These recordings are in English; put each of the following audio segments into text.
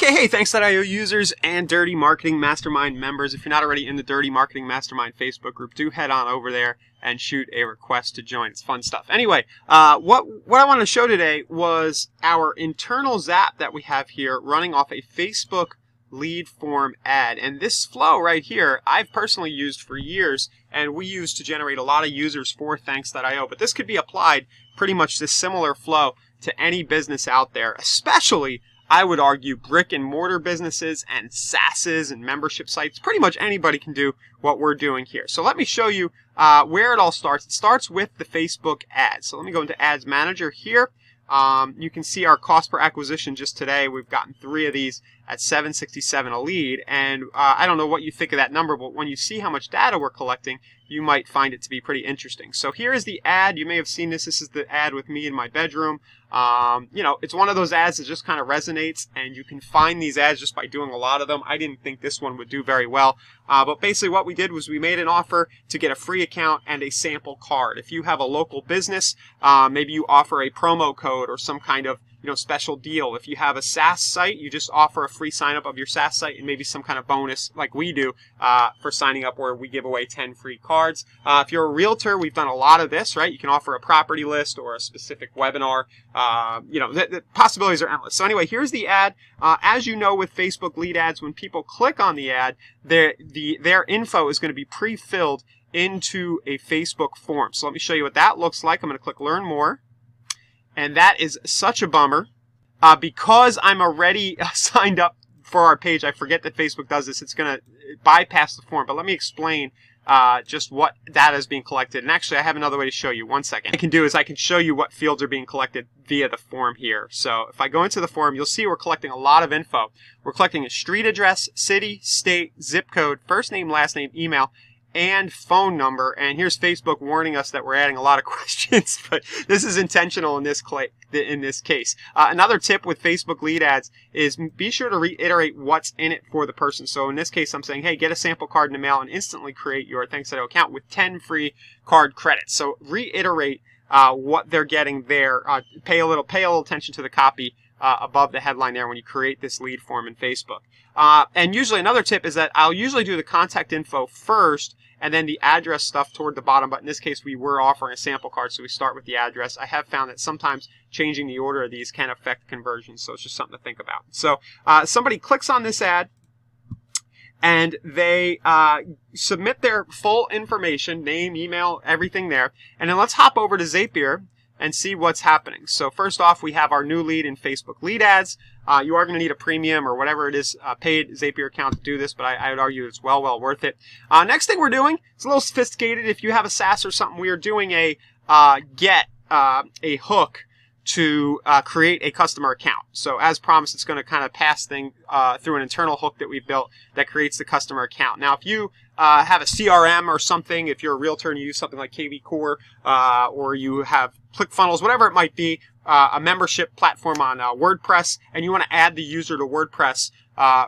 Okay, hey, thanks.io users and Dirty Marketing Mastermind members. If you're not already in the Dirty Marketing Mastermind Facebook group, do head on over there and shoot a request to join. It's fun stuff. Anyway, what I wanted to show today was our internal Zap that we have here running off a Facebook lead form ad. And this flow right here, I've personally used for years, and we use to generate a lot of users for thanks.io. But this could be applied pretty much this similar flow to any business out there, especially I would argue brick and mortar businesses and SaaSes and membership sites. Pretty much anybody can do what we're doing here. So let me show you where it all starts. It starts with the Facebook ads. So let me go into Ads Manager here. You can see our cost per acquisition just today. We've gotten 3 of these at $7.67 a lead. And I don't know what you think of that number, but when you see how much data we're collecting, you might find it to be pretty interesting. So here is the ad. You may have seen this. This is the ad with me in my bedroom. It's one of those ads that just kind of resonates, and you can find these ads just by doing a lot of them. I didn't think this one would do very well, but basically what we did was we made an offer to get a free account and a sample card. If you have a local business, maybe you offer a promo code or some kind of special deal. If you have a SaaS site, you just offer a free sign up of your SaaS site and maybe some kind of bonus like we do for signing up, where we give away 10 free cards. If you're a realtor, we've done a lot of this, right? You can offer a property list or a specific webinar. The possibilities are endless. So anyway, here's the ad. As you know, with Facebook lead ads, when people click on the ad, their info is going to be pre-filled into a Facebook form. So let me show you what that looks like. I'm going to click Learn More. And that is such a bummer. Because I'm already signed up for our page, I forget that Facebook does this. It's going to bypass the form. But let me explain just what data is being collected. And actually, I have another way to show you. 1 second. What I can do is I can show you what fields are being collected via the form here. So if I go into the form, you'll see we're collecting a lot of info. We're collecting a street address, city, state, zip code, first name, last name, email, and phone number. And here's Facebook warning us that we're adding a lot of questions, but this is intentional in this case. Another tip with Facebook lead ads is be sure to reiterate what's in it for the person. So in this case, I'm saying, hey, get a sample card in the mail and instantly create your thanks.io account with 10 free card credits. So reiterate what they're getting there. Pay a little attention to the copy above the headline there when you create this lead form in Facebook. And usually another tip is that I'll usually do the contact info first and then the address stuff toward the bottom. But in this case, we were offering a sample card, so we start with the address. I have found that sometimes changing the order of these can affect conversions, so it's just something to think about. So somebody clicks on this ad, and they submit their full information, name, email, everything there. And then let's hop over to Zapier and see what's happening. So first off, we have our new lead in Facebook lead ads. You are going to need a premium or whatever it is, paid Zapier account to do this, but I would argue it's well worth it. Next thing we're doing, it's a little sophisticated. If you have a SaaS or something, we are doing a hook to create a customer account. So as promised, it's going to kind of pass through an internal hook that we built that creates the customer account. Now, if you have a CRM or something, if you're a realtor and you use something like KV Core, or you have ClickFunnels, whatever it might be, a membership platform on WordPress, and you want to add the user to WordPress,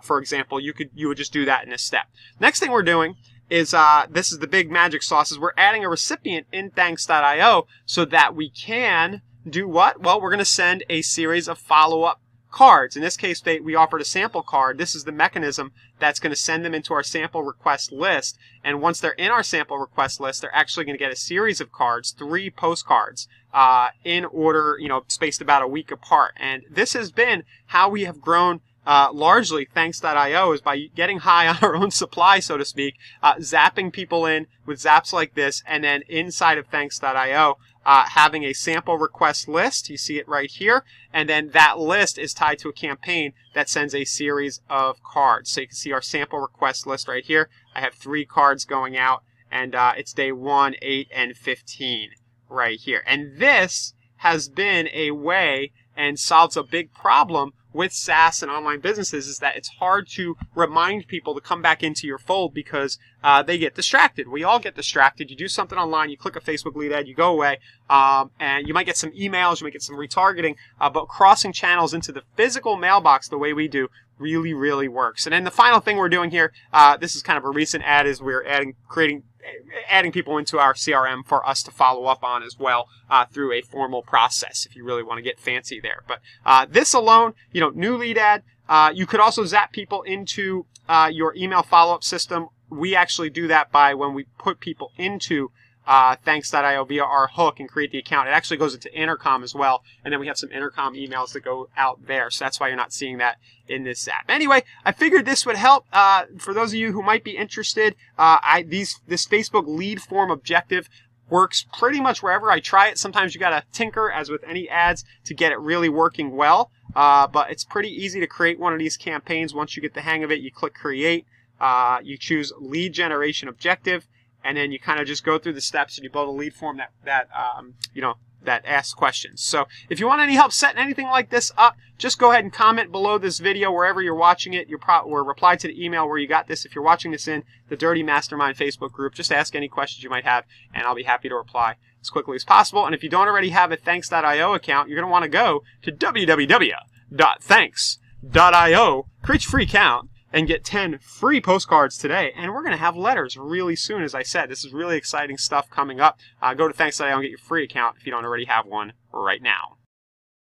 for example, you would just do that in a step. Next thing we're doing is this is the big magic sauce, is we're adding a recipient in thanks.io so that we can do what? Well, we're going to send a series of follow-up cards. In this case, we offered a sample card. This is the mechanism that's going to send them into our sample request list. And once they're in our sample request list, they're actually going to get a series of cards, 3 postcards, in order, spaced about a week apart. And this has been how we have grown largely thanks.io, is by getting high on our own supply, so to speak, zapping people in with zaps like this, and then inside of thanks.io, having a sample request list. You see it right here. And then that list is tied to a campaign that sends a series of cards. So you can see our sample request list right here. I have 3 cards going out, and it's day 1, 8, and 15 right here. And this has been a way and solves a big problem with SaaS and online businesses, is that it's hard to remind people to come back into your fold because they get distracted. We all get distracted. You do something online, you click a Facebook lead ad, you go away, and you might get some emails, you might get some retargeting, but crossing channels into the physical mailbox the way we do really, really works. And then the final thing we're doing here, this is kind of a recent ad, is we're adding people into our CRM for us to follow up on as well through a formal process if you really want to get fancy there. But this alone, new lead ad, you could also zap people into your email follow-up system. We actually do that by when we put people into Thanks.io via our hook and create the account. It actually goes into Intercom as well, and then we have some Intercom emails that go out there, so that's why you're not seeing that in this app. Anyway, I figured this would help for those of you who might be interested. This Facebook lead form objective works pretty much wherever I try it. Sometimes you gotta tinker, as with any ads, to get it really working well, but it's pretty easy to create one of these campaigns. Once you get the hang of it, you click create, you choose lead generation objective, and then you kind of just go through the steps and you build a lead form that asks questions. So if you want any help setting anything like this up, just go ahead and comment below this video wherever you're watching it, or reply to the email where you got this. If you're watching this in the Dirty Mastermind Facebook group, just ask any questions you might have, and I'll be happy to reply as quickly as possible. And if you don't already have a Thanks.io account, you're going to want to go to www.thanks.io, create your free account, and get 10 free postcards today. And we're going to have letters really soon, as I said. This is really exciting stuff coming up. Go to Thanks.io and get your free account if you don't already have one right now.